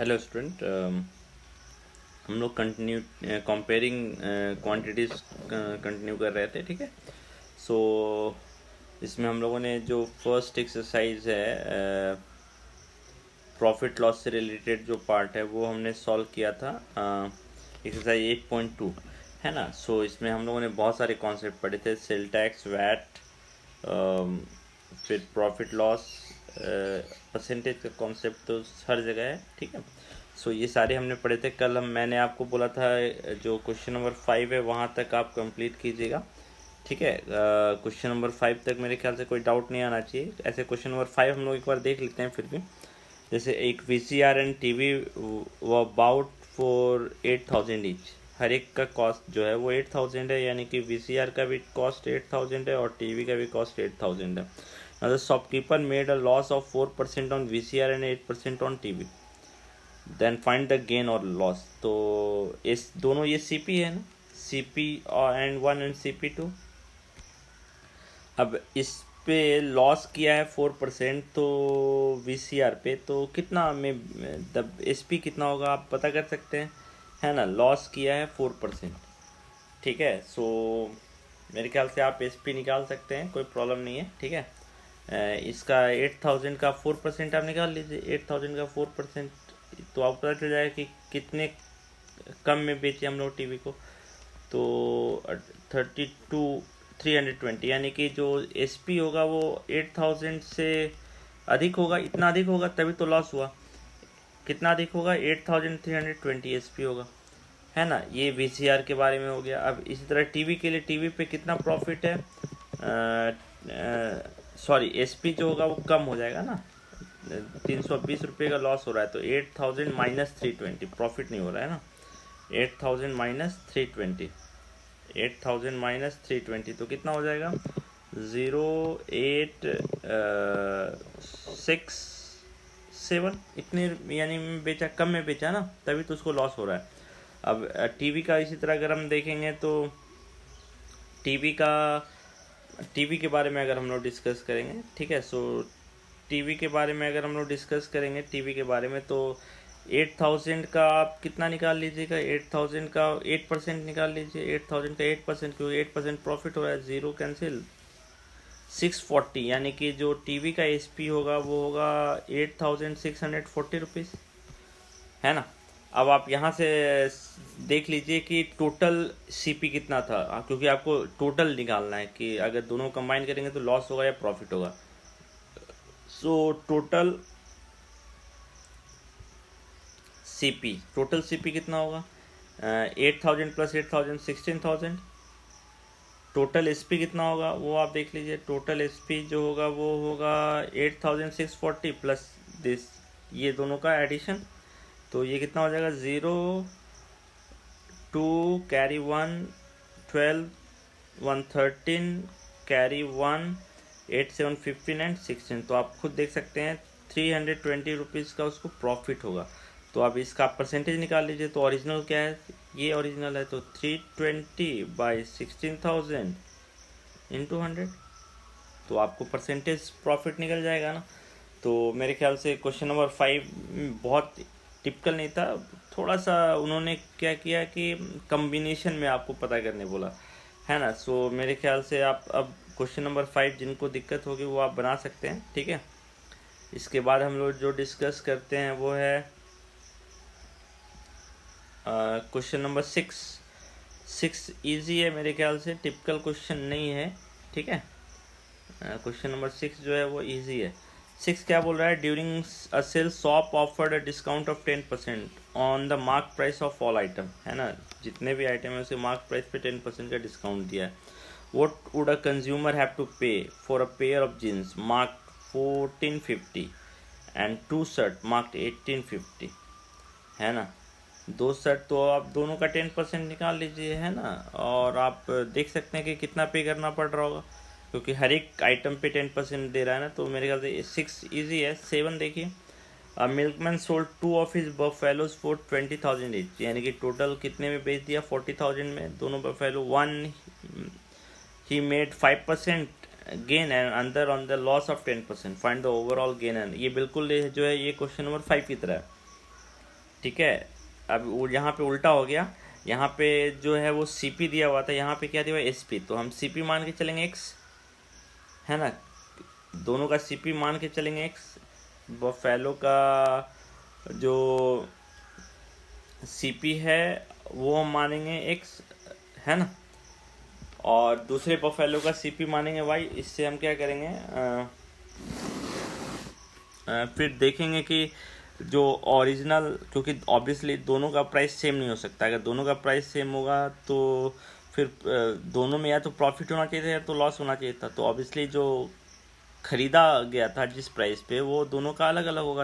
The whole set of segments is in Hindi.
Hello student. हम लोग कंटिन्यू कंपेयरिंग क्वांटिटीज़ कंटिन्यू कर रहे थे, ठीक है। सो इसमें हम लोगों ने जो फर्स्ट एक्सरसाइज है प्रॉफिट लॉस से रिलेटेड जो पार्ट है वो हमने सॉल्व किया था, एक्सरसाइज 8.2 है ना। सो इसमें हम लोगों ने बहुत सारे कॉन्सेप्ट पढ़े थे, सेल टैक्स, वैट, फिर प्रॉफिट लॉस, परसेंटेज का कॉन्सेप्ट तो हर जगह है, ठीक है। सो ये सारे हमने पढ़े थे कल। मैंने आपको बोला था जो क्वेश्चन नंबर 5 है वहाँ तक आप कंप्लीट कीजिएगा, ठीक है। क्वेश्चन नंबर 5 तक मेरे ख्याल से कोई डाउट नहीं आना चाहिए। ऐसे क्वेश्चन नंबर 5 हम लोग एक बार देख लेते हैं फिर भी। जैसे एक VCR एंड टीवी वो अबाउट फॉर 8,000 ईच। हर एक का कॉस्ट जो है वो 8,000 है, यानी कि VCR का भी कॉस्ट 8,000 है और टीवी का भी कॉस्ट 8,000 है। Now the shopkeeper made a loss of 4% on VCR and 8% on TV. Then find the gain or loss. तो इस दोनों ये CP है ना, CP एंड 1 एंड CP2। अब इस पे लॉस किया है 4%, तो VCR पे तो कितना में SP कितना होगा आप पता कर सकते हैं, है ना। लॉस किया है 4%, ठीक है। सो मेरे ख्याल से आप SP निकाल सकते हैं, कोई प्रॉब्लम नहीं है, ठीक है। इसका 8,000 का 4% आप निकाल लीजिए। 8,000 का 4% तो आपको पता चल जाएगा कि कितने कम में बेचे हम लोग टीवी को। तो 320, यानी कि जो SP होगा वो 8,000 से अधिक होगा, इतना अधिक होगा तभी तो लॉस हुआ। कितना अधिक होगा? 8,320 SP होगा, है ना। ये VCR के बारे में हो गया। अब इसी तरह टीवी के लिए, टीवी पे कितना प्रॉफिट है, सॉरी SP जो होगा वो कम हो जाएगा ना, 320 रुपये का लॉस हो रहा है, तो 8,000 माइनस 320 प्रॉफिट नहीं हो रहा है ना। 8,000 माइनस 320, 8,000 माइनस 320 तो कितना हो जाएगा? 0,867 इतने, यानी बेचा, कम में बेचा ना, तभी तो उसको लॉस हो रहा है। अब टीवी का इसी तरह अगर हम देखेंगे तो टीवी के बारे में अगर हम लोग डिस्कस करेंगे, ठीक है। सो टीवी के बारे में अगर हम लोग डिस्कस करेंगे टीवी के बारे में, तो 8,000 का आप कितना निकाल लीजिएगा? 8,000 का 8% निकाल लीजिए। 8,000 का 8%, क्योंकि 8% प्रॉफिट हो रहा है, जीरो कैंसिल, 640, यानी कि जो टीवी का SP होगा वो होगा 8,640 रुपीज़, है ना। अब आप यहाँ से देख लीजिए कि टोटल CP कितना था, क्योंकि आपको टोटल निकालना है कि अगर दोनों कंबाइन करेंगे तो लॉस होगा या प्रॉफिट होगा। सो टोटल CP कितना होगा? 8,000 प्लस 8,000 16,000। टोटल SP कितना होगा वो आप देख लीजिए। टोटल SP जो होगा वो होगा 8,640 प्लस दिस, ये दोनों का एडिशन, तो ये कितना हो जाएगा? 0 2 कैरी 1 12 1 13 कैरी 1 8 7 15 एंड 16। तो आप खुद देख सकते हैं 320 रुपीज़ का उसको प्रॉफिट होगा। तो आप इसका परसेंटेज निकाल लीजिए। तो ओरिजिनल क्या है? ये ओरिजिनल है, तो 320 बाई 16,000 इंटू 100, तो आपको परसेंटेज प्रॉफिट निकल जाएगा ना। तो मेरे ख्याल से क्वेश्चन नंबर 5 बहुत टिपिकल नहीं था, थोड़ा सा उन्होंने क्या किया कि कम्बिनेशन में आपको पता करने बोला, है ना। सो मेरे ख्याल से आप अब क्वेश्चन नंबर 5 जिनको दिक्कत होगी वो आप बना सकते हैं, ठीक है। इसके बाद हम लोग जो डिस्कस करते हैं वो है क्वेश्चन नंबर 6 इजी है मेरे ख्याल से, टिपिकल क्वेश्चन नहीं है, ठीक है। क्वेश्चन नंबर 6 जो है वो इजी है। 6 क्या बोल रहा है? During a sale shop offered a discount of 10% on the mark price of all item, है ना। जितने भी आइटम है उसे मार्क प्राइस पे 10% का डिस्काउंट दिया है। What would a consumer have to pay for a pair of jeans mark 1450 and 2 shirt marked 1850, है ना। 2 शर्ट तो आप दोनों का 10% निकाल लीजिए, है ना। और आप देख सकते हैं कि कितना पे करना पड़ रहा होगा, क्योंकि हर एक आइटम पे 10% दे रहा है ना। तो मेरे ख्याल से 6 इजी है। 7 देखिए, milkman sold 2 of his buffaloes for 20,000 each, यानी कि टोटल कितने में बेच दिया? 40,000 में दोनों buffalo. 1 he made 5% gain and another on the loss of 10%, find the overall gain and. ये बिल्कुल जो है ये क्वेश्चन नंबर 5 की तरह है। ठीक है। अब वो यहाँ पे उल्टा हो गया, यहाँ पे जो है वो सीपी दिया हुआ था, यहाँ पे क्या दिया हुआ है एसपी, तो हम सीपी मान के चलेंगे एक्स, है ना, दोनों का सीपी मान के चलेंगे एक्स। बफेलो का जो सीपी है वो हम मानेंगे एक्स, है ना, और दूसरे बफेलो का सीपी मानेंगे वाई। इससे हम क्या करेंगे, फिर देखेंगे कि जो ओरिजिनल, क्योंकि ऑब्वियसली दोनों का प्राइस सेम नहीं हो सकता, अगर दोनों का प्राइस सेम होगा तो फिर दोनों में या तो प्रॉफिट होना चाहिए था या तो लॉस होना चाहिए था, तो ऑब्वियसली जो खरीदा गया था जिस प्राइस पे वो दोनों का अलग अलग होगा,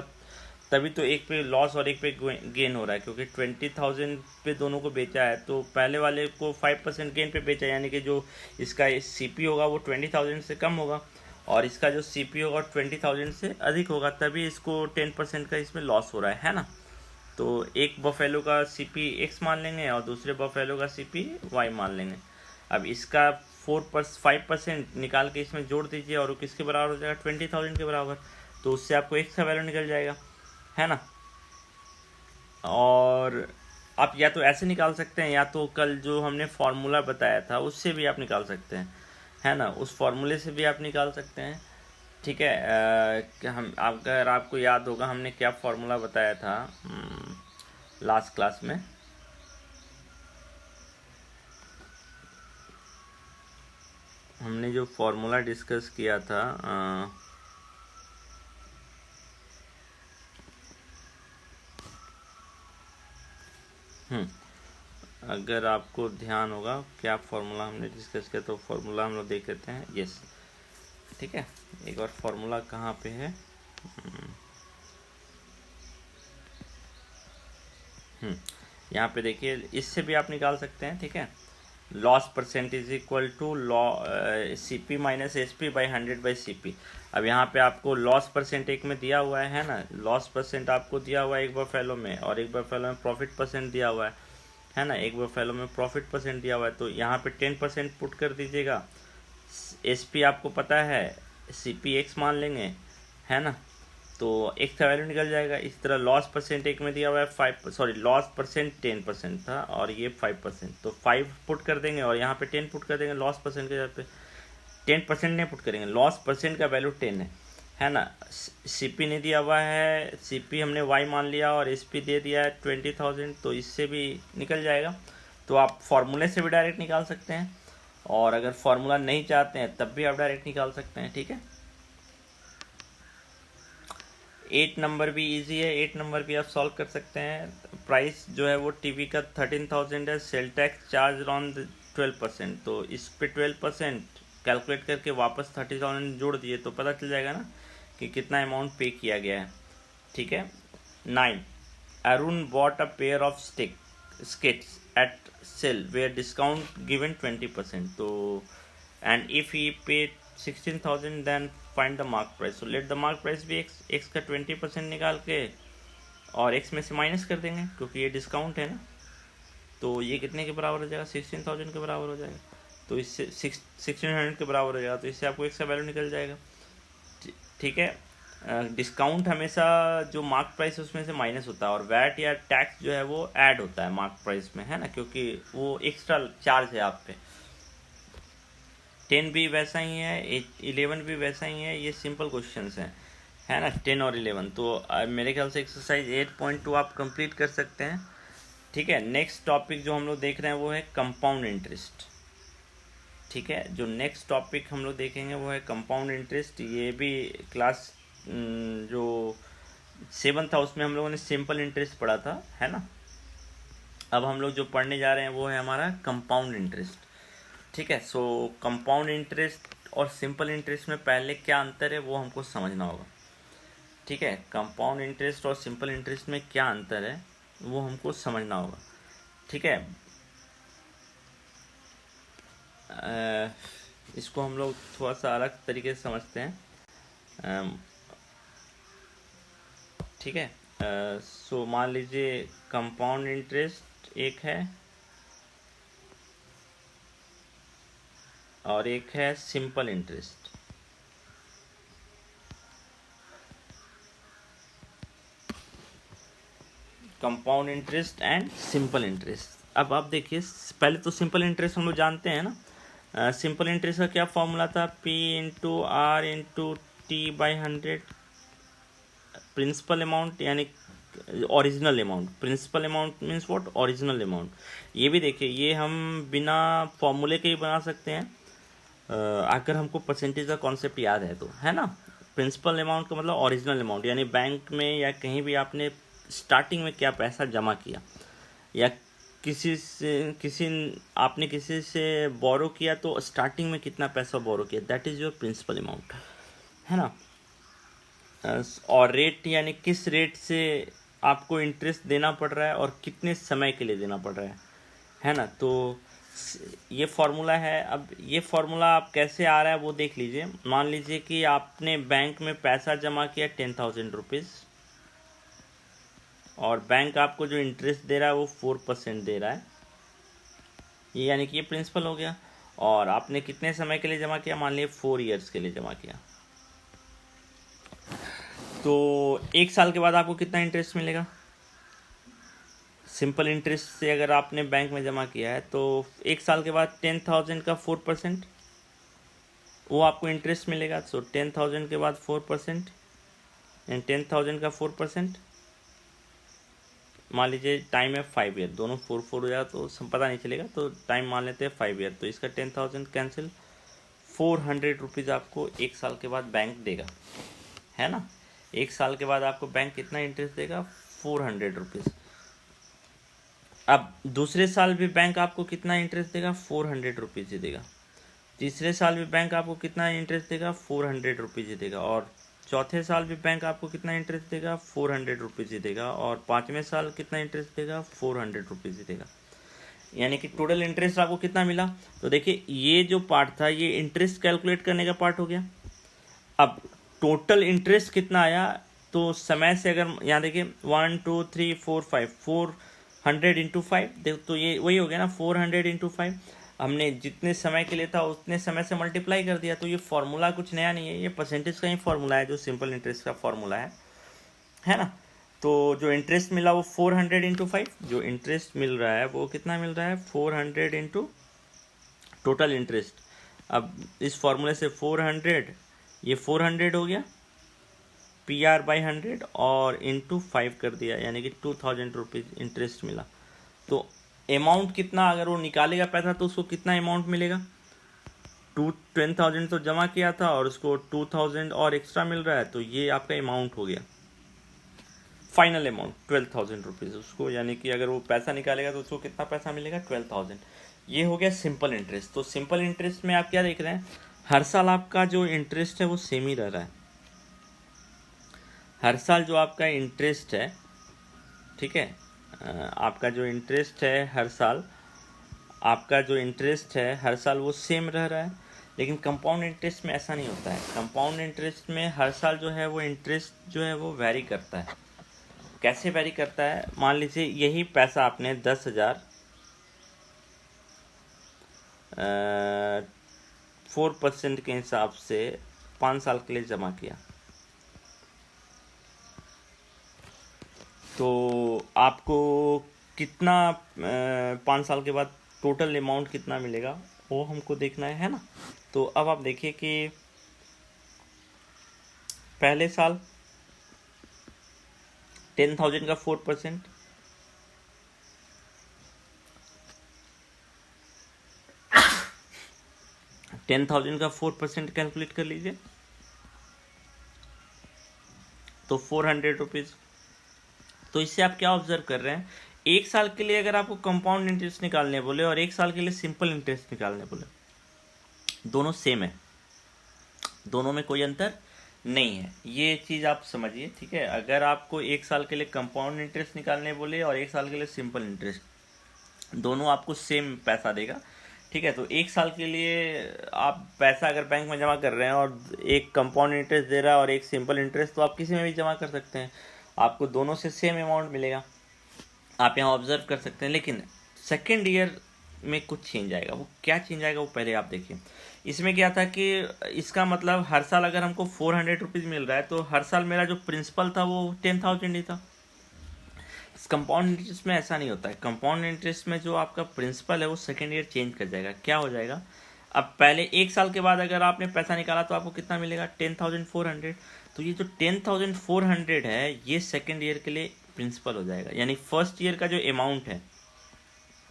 तभी तो एक पे लॉस और एक पे गेन हो रहा है, क्योंकि 20,000 पे दोनों को बेचा है तो पहले वाले को 5% गेन पे बेचा, यानी कि जो इसका सीपी होगा वो 20,000 से कम होगा और इसका जो सीपी होगा 20,000 से अधिक होगा, तभी इसको 10% का इसमें लॉस हो रहा है ना। तो एक बफेलो का सीपी एक्स मान लेंगे और दूसरे बफेलो का सीपी वाई मान लेंगे। अब इसका 5% निकाल के इसमें जोड़ दीजिए और वो किसके बराबर हो जाएगा, 20,000 के बराबर, तो उससे आपको एक्स का वैल्यू निकल जाएगा, है ना। और आप या तो ऐसे निकाल सकते हैं या तो कल जो हमने फार्मूला बताया था उससे भी आप निकाल सकते हैं, है ना, उस फार्मूले से भी आप निकाल सकते हैं। ठीक है, हम अगर आपको याद होगा हमने क्या फार्मूला बताया था लास्ट क्लास में, हमने जो फार्मूला डिस्कस किया था, अगर आपको ध्यान होगा क्या फार्मूला हमने डिस्कस किया, तो फार्मूला हम लोग देख लेते हैं। यस, ठीक है, एक बार फार्मूला कहाँ पे है, यहाँ पे देखिए, इससे भी आप निकाल सकते हैं। ठीक है, loss percent is equal to C P minus S P by 100/CP। अब यहाँ पे आपको लॉस परसेंट एक में दिया हुआ है ना, लॉस परसेंट आपको दिया हुआ है एक बफेलो में और एक बफेलो में प्रॉफिट परसेंट दिया हुआ है ना, एक बफेलो में प्रॉफिट परसेंट दिया हुआ है, तो यहाँ पे 10% पुट कर दीजिएगा। एस पी आपको पता है, सी पी एक्स मान लेंगे, है ना, तो एक्स का वैल्यू निकल जाएगा। इस तरह लॉस परसेंट एक में दिया हुआ है 5, लॉस परसेंट 10% था और ये 5%, तो 5 पुट कर देंगे और यहाँ पे 10 पुट कर देंगे लॉस परसेंट के जगह पे। 10% नहीं पुट करेंगे, लॉस परसेंट का वैल्यू 10 है ना। सीपी नहीं दिया हुआ है, सीपी हमने वाई मान लिया और एसपी दे दिया है 20,000, तो इससे भी निकल जाएगा। तो आप फार्मूले से भी डायरेक्ट निकाल सकते हैं और अगर फार्मूला नहीं चाहते हैं तब भी आप डायरेक्ट निकाल सकते हैं। ठीक है, 8 नंबर भी इजी है, 8 नंबर भी आप सॉल्व कर सकते हैं। प्राइस जो है वो टीवी का 13,000 है, सेल टैक्स चार्ज ऑन 12%, तो इस पे 12% कैलकुलेट करके वापस 30,000 जोड़ दिए तो पता चल जाएगा ना कि कितना अमाउंट पे किया गया है। ठीक है, 9, Arun bought a pair of skates at sale where discount given 20%, तो and if he paid 16,000 then find the mark price, so let the mark price be x, x का 20% निकाल के और x में से माइनस कर देंगे क्योंकि ये डिस्काउंट है ना, तो ये कितने के बराबर हो जाएगा, 16,000 के बराबर हो जाएगा, तो इससे 1600 के बराबर हो जाएगा, तो इससे आपको x का वैल्यू निकल जाएगा। ठीक है, डिस्काउंट हमेशा जो मार्क प्राइस है उसमें से माइनस होता है और वैट या टैक्स जो है वो ऐड होता है मार्क प्राइस में, है ना, क्योंकि वो एक्स्ट्रा चार्ज है आप पे। 10 भी वैसा ही है, 11 भी वैसा ही है, ये सिंपल क्वेश्चंस हैं, है ना, 10 और 11, तो मेरे ख्याल से एक्सरसाइज 8.2 आप कंप्लीट कर सकते हैं। ठीक है, नेक्स्ट टॉपिक जो हम लोग देख रहे हैं वो है कंपाउंड इंटरेस्ट। ठीक है, जो नेक्स्ट टॉपिक हम लोग देखेंगे वो है कंपाउंड इंटरेस्ट। ये भी क्लास जो 7 था उसमें हम लोगों ने सिंपल इंटरेस्ट पढ़ा था, है ना। अब हम लोग जो पढ़ने जा रहे हैं वो है हमारा कंपाउंड इंटरेस्ट। ठीक है, सो कंपाउंड इंटरेस्ट और सिंपल इंटरेस्ट में पहले क्या अंतर है वो हमको समझना होगा। ठीक है, कंपाउंड इंटरेस्ट और सिंपल इंटरेस्ट में क्या अंतर है वो हमको समझना होगा। ठीक है, इसको हम लोग थोड़ा सा अलग तरीके से समझते हैं। ठीक है, सो मान लीजिए कंपाउंड इंटरेस्ट एक है और एक है simple interest. Compound interest and simple interest. अब आप देखिए, पहले तो सिंपल इंटरेस्ट हम लोग जानते हैं ना। सिंपल इंटरेस्ट का क्या फॉर्मूला था, P into R into T by 100 principal amount यानी original amount. Principal amount means what, original amount. ये भी देखिए, ये हम बिना फॉर्मूले के ही बना सकते हैं अगर हमको परसेंटेज का कॉन्सेप्ट याद है तो, है ना। प्रिंसिपल अमाउंट का मतलब ओरिजिनल अमाउंट, यानी बैंक में या कहीं भी आपने स्टार्टिंग में क्या पैसा जमा किया, या आपने किसी से बोरो किया तो स्टार्टिंग में कितना पैसा बोरो किया, that is your principal amount, है ना। और रेट यानी किस रेट से आपको इंटरेस्ट देना पड़ रहा है और कितने समय के लिए देना पड़ रहा है ना। तो ये फार्मूला है। अब ये फार्मूला आप कैसे आ रहा है वो देख लीजिए। मान लीजिए कि आपने बैंक में पैसा जमा किया 10,000 रुपीज़, और बैंक आपको जो इंटरेस्ट दे रहा है वो 4% दे रहा है, ये यानी कि ये प्रिंसिपल हो गया। और आपने कितने समय के लिए जमा किया, मान लीजिए 4 ईयर्स के लिए जमा किया, तो 1 साल के बाद आपको कितना इंटरेस्ट मिलेगा। सिंपल इंटरेस्ट से अगर आपने बैंक में जमा किया है तो 1 साल के बाद 10,000 का 4% वो आपको इंटरेस्ट मिलेगा। सो 10,000 के बाद 4% एंड 10,000 का 4%, मान लीजिए टाइम है 5 ईयर, दोनों 4 हो जाए तो पता नहीं चलेगा, तो टाइम मान लेते हैं 5 ईयर। तो इसका 10,000 कैंसिल, 400 रुपीज़ आपको 1 साल के बाद बैंक देगा, है ना। 1 साल के बाद आपको बैंक कितना इंटरेस्ट देगा, 400 रुपीज़। अब दूसरे साल भी बैंक आपको कितना इंटरेस्ट देगा, 400 रुपीज़ ही देगा। तीसरे साल भी बैंक आपको कितना इंटरेस्ट देगा, 400 रुपीज़ ही देगा। और चौथे साल भी बैंक आपको कितना इंटरेस्ट देगा, 400 रुपीज़ ही देगा। और 5वें साल कितना इंटरेस्ट देगा, 400 रुपीज़ ही देगा। यानी कि टोटल इंटरेस्ट आपको कितना मिला। तो देखिए, ये जो पार्ट था ये इंटरेस्ट कैलकुलेट करने का पार्ट हो गया। अब टोटल इंटरेस्ट कितना आया, तो समय से अगर यहाँ देखिए 1 2 3 4 5 400 इंटू 5, देखो तो ये वही हो गया ना, 400 इंटू 5। हमने जितने समय के लिए था उतने समय से मल्टीप्लाई कर दिया। तो ये फार्मूला कुछ नया नहीं है, ये परसेंटेज का ही फार्मूला है जो सिंपल इंटरेस्ट का फार्मूला है ना। तो जो इंटरेस्ट मिला वो 400 इंटू 5, जो इंटरेस्ट मिल रहा है वो कितना मिल रहा है, 400 इंटू टोटल इंटरेस्ट। अब इस फार्मूले से 400, ये 400 हो गया, PR बाई 100 और इंटू 5 कर दिया, यानी कि 2,000 रुपीज़ इंटरेस्ट मिला। तो अमाउंट कितना, अगर वो निकालेगा पैसा तो उसको कितना अमाउंट मिलेगा, 10,000 तो जमा किया था और उसको 2,000 और एक्स्ट्रा मिल रहा है, तो ये आपका अमाउंट हो गया, फाइनल अमाउंट 12,000 रुपीज़ उसको। यानी कि अगर वो पैसा निकालेगा तो उसको कितना पैसा मिलेगा, 12,000। ये हो गया सिंपल इंटरेस्ट। तो सिंपल इंटरेस्ट में आप क्या देख रहे हैं, हर साल आपका जो इंटरेस्ट है वो सेम ही रह रहा है। हर साल जो आपका इंटरेस्ट है, ठीक है, आपका जो इंटरेस्ट है हर साल, आपका जो इंटरेस्ट है हर साल वो सेम रह रहा है। लेकिन कंपाउंड इंटरेस्ट में ऐसा नहीं होता है। कंपाउंड इंटरेस्ट में हर साल जो है वो इंटरेस्ट जो है वो वैरी करता है। कैसे वैरी करता है, मान लीजिए यही पैसा आपने 10,000 4% के हिसाब से 5 साल के लिए जमा किया, तो आपको कितना 5 साल के बाद टोटल अमाउंट कितना मिलेगा वो हमको देखना है ना। तो अब आप देखिए कि पहले साल 10,000 का 4%, का 4% कैलकुलेट कर लीजिए, तो 400 रुपीज़। तो इससे आप क्या ऑब्जर्व कर रहे हैं, 1 साल के लिए अगर आपको कंपाउंड इंटरेस्ट निकालने बोले और 1 साल के लिए सिंपल इंटरेस्ट निकालने बोले, दोनों सेम है, दोनों में कोई अंतर नहीं है। ये चीज़ आप समझिए, ठीक है। अगर आपको 1 साल के लिए कंपाउंड इंटरेस्ट निकालने बोले और 1 साल के लिए सिंपल इंटरेस्ट, दोनों आपको सेम पैसा देगा, ठीक है। तो 1 साल के लिए आप पैसा अगर बैंक में जमा कर रहे हैं और एक कंपाउंड इंटरेस्ट दे रहा है और एक सिंपल इंटरेस्ट, तो आप किसी में भी जमा कर सकते हैं, आपको दोनों से सेम अमाउंट मिलेगा, आप यहाँ ऑब्जर्व कर सकते हैं। लेकिन सेकेंड ईयर में कुछ चेंज आएगा। वो क्या चेंज आएगा वो पहले आप देखिए। इसमें क्या था कि इसका मतलब हर साल अगर हमको 400 रुपीज़ मिल रहा है तो हर साल मेरा जो प्रिंसिपल था वो 10,000 ही था। कंपाउंड इंटरेस्ट में ऐसा नहीं होता है। कंपाउंड इंटरेस्ट में जो आपका प्रिंसिपल है वो सेकेंड ईयर चेंज कर जाएगा। क्या हो जाएगा, अब पहले एक साल के बाद अगर आपने पैसा निकाला तो आपको कितना मिलेगा, 10,400। तो ये जो 10,400 है ये सेकेंड ईयर के लिए प्रिंसिपल हो जाएगा। यानी फर्स्ट ईयर का जो अमाउंट है,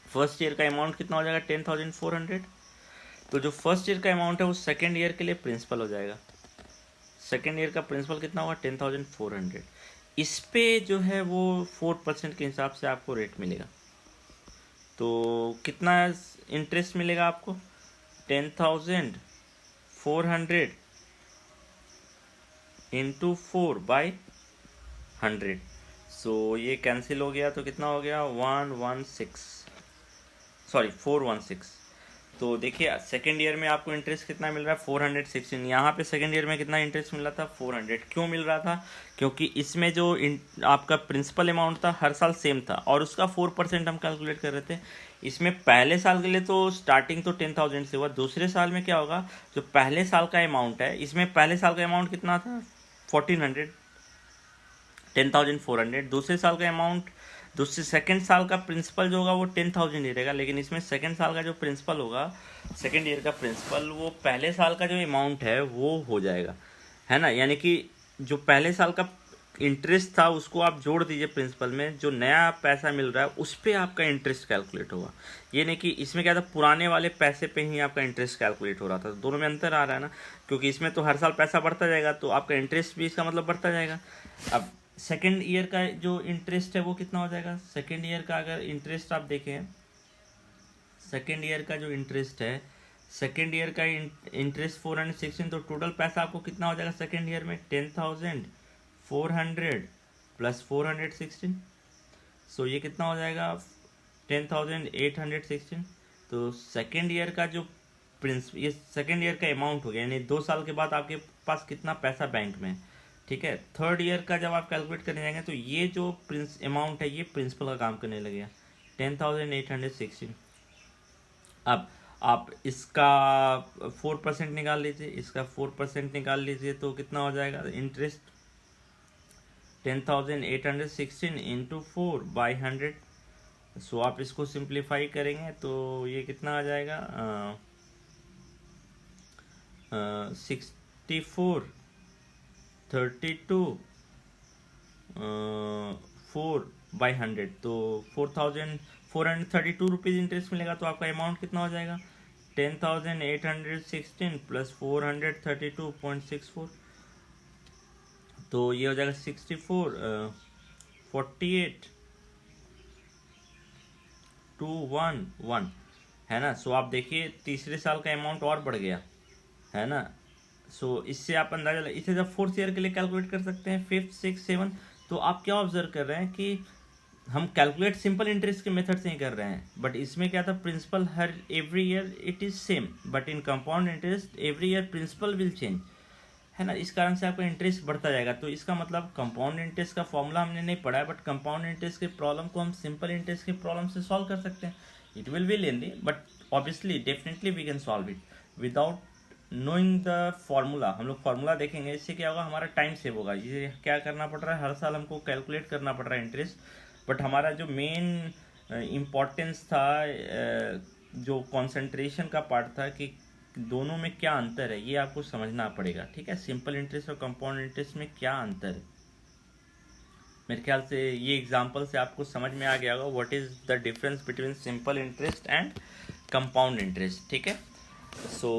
फर्स्ट ईयर का अमाउंट कितना हो जाएगा, 10,400। तो जो फर्स्ट ईयर का अमाउंट है वो सेकेंड ईयर के लिए प्रिंसिपल हो जाएगा। सेकेंड ईयर का प्रिंसिपल कितना होगा, 10,400। इस पे जो है वो 4% के हिसाब से आपको रेट मिलेगा। तो कितना इंटरेस्ट मिलेगा आपको, 10,400 इंटू 4/100। सो ये कैंसिल हो गया तो कितना हो गया, 416। तो देखिए सेकेंड ईयर में आपको इंटरेस्ट कितना मिल रहा है, 416। यहाँ पे सेकेंड ईयर में कितना इंटरेस्ट मिल रहा था, 400। क्यों मिल रहा था, क्योंकि इसमें जो आपका प्रिंसिपल अमाउंट था हर साल सेम था और उसका 4% हम कैलकुलेट कर रहे थे। इसमें पहले साल के लिए तो स्टार्टिंग तो 10,000 से हुआ, दूसरे साल में क्या होगा, जो पहले साल का अमाउंट है, इसमें पहले साल का अमाउंट कितना था, 1400, 10,400। दूसरे साल का अमाउंट, दूसरे सेकेंड साल का प्रिंसिपल जो होगा वो 10,000 ही रहेगा, लेकिन इसमें सेकेंड साल का जो प्रिंसिपल होगा, सेकेंड ईयर का प्रिंसिपल, वो पहले साल का जो अमाउंट है वो हो जाएगा, है ना। यानी कि जो पहले साल का इंटरेस्ट था उसको आप जोड़ दीजिए प्रिंसिपल में, जो नया पैसा मिल रहा है उस पर आपका इंटरेस्ट कैलकुलेट होगा। ये नहीं कि इसमें क्या था, पुराने वाले पैसे पे ही आपका इंटरेस्ट कैलकुलेट हो रहा था। दोनों में अंतर आ रहा है ना, क्योंकि इसमें तो हर साल पैसा बढ़ता जाएगा तो आपका इंटरेस्ट भी इसका मतलब बढ़ता जाएगा। अब सेकेंड ईयर का जो इंटरेस्ट है वो कितना हो जाएगा, सेकेंड ईयर का अगर इंटरेस्ट आप देखें, सेकेंड ईयर का जो इंटरेस्ट है, सेकेंड ईयर का इंटरेस्ट 416, तो टोटल पैसा आपको कितना हो जाएगा सेकेंड ईयर में, 10,400 प्लस 416। सो ये कितना हो जाएगा, 10,816। तो सेकेंड ईयर का जो ये सेकेंड ईयर का अमाउंट हो गया, यानी 2 साल के बाद आपके पास कितना पैसा बैंक में है, ठीक है। थर्ड ईयर का जब आप कैलकुलेट करने जाएंगे तो ये जो अमाउंट है ये प्रिंसिपल का काम करने लगेगा, 10,816। अब आप इसका 4% निकाल लीजिए, इसका 4% निकाल लीजिए तो कितना हो जाएगा इंटरेस्ट, 10,816 इंटू 4/100। सो आप इसको सिंप्लीफाई करेंगे तो ये कितना आ जाएगा, 64, 32, 4/100, तो 4,432 रुपीज़ इंटरेस्ट मिलेगा। तो आपका अमाउंट कितना हो जाएगा, 10,816 प्लस 432.64, तो ये हो जाएगा 64, 48, 211, है ना। सो आप देखिए तीसरे साल का अमाउंट और बढ़ गया, है ना। सो इससे आप अंदाजा इसे जब फोर्थ ईयर के लिए कैलकुलेट कर सकते हैं, 5th, 6th, 7th। तो आप क्या ऑब्जर्व कर रहे हैं कि हम कैलकुलेट सिंपल इंटरेस्ट के मेथड से ही कर रहे हैं, बट इसमें क्या था, प्रिंसिपल हर every year it is same, but in compound interest every year principal will change, है ना। इस कारण से आपका इंटरेस्ट बढ़ता जाएगा। तो इसका मतलब कंपाउंड इंटरेस्ट का फॉर्मूला हमने नहीं पढ़ा है, बट कंपाउंड इंटरेस्ट के प्रॉब्लम को हम सिंपल इंटरेस्ट के प्रॉब्लम से सॉल्व कर सकते हैं। It will be lengthy but obviously definitely we can solve it without knowing the formula. हम लोग फॉर्मूला देखेंगे, इससे क्या होगा, हमारा टाइम सेव होगा। ये क्या करना पड़ रहा है, हर साल हमको कैलकुलेट करना पड़ रहा है इंटरेस्ट, बट हमारा जो मेन इम्पोर्टेंस था, जो कॉन्सेंट्रेशन का पार्ट था कि दोनों में क्या अंतर है, ये आपको समझना पड़ेगा, ठीक है। सिंपल इंटरेस्ट और कंपाउंड इंटरेस्ट में क्या अंतर है, मेरे ख्याल से ये एग्जांपल से आपको समझ में आ गया होगा what is the difference between simple interest and compound interest, ठीक है। सो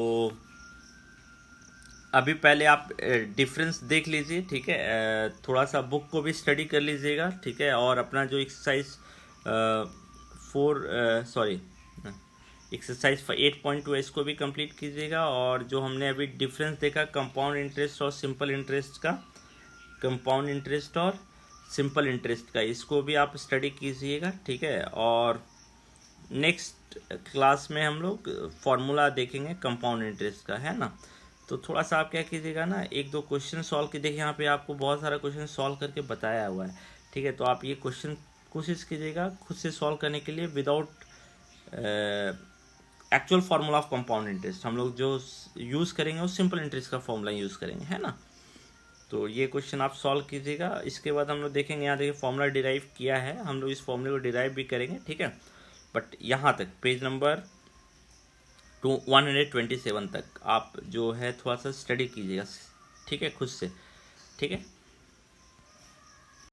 अभी पहले आप डिफरेंस देख लीजिए, ठीक है। थोड़ा सा बुक को भी स्टडी कर लीजिएगा, ठीक है। और अपना जो एक्सरसाइज 8.2 है इसको भी कंप्लीट कीजिएगा। और जो हमने अभी डिफरेंस देखा कंपाउंड इंटरेस्ट और सिंपल इंटरेस्ट का, कंपाउंड इंटरेस्ट और सिंपल इंटरेस्ट का, इसको भी आप स्टडी कीजिएगा, ठीक है। और नेक्स्ट क्लास में हम लोग फॉर्मूला देखेंगे कंपाउंड इंटरेस्ट का, है ना। तो थोड़ा सा आप क्या कीजिएगा ना, 1-2 क्वेश्चन सॉल्व की, देखिए यहाँ पे आपको बहुत सारा क्वेश्चन सॉल्व करके बताया हुआ है, ठीक है। तो आप ये क्वेश्चन कोशिश कीजिएगा खुद से सॉल्व करने के लिए without actual formula of compound interest. हम लोग जो यूज़ करेंगे वो सिंपल इंटरेस्ट का फॉर्मूला यूज़ करेंगे, है ना। तो ये क्वेश्चन आप सॉल्व कीजिएगा। इसके बाद हम लोग देखेंगे, यहाँ देखिए फॉर्मूला डिराइव किया है, हम लोग इस फॉर्मूले को डिराइव भी करेंगे, ठीक है। बट यहाँ तक पेज नंबर 127 तक आप जो है थोड़ा सा स्टडी कीजिएगा, ठीक है, खुद से, ठीक है।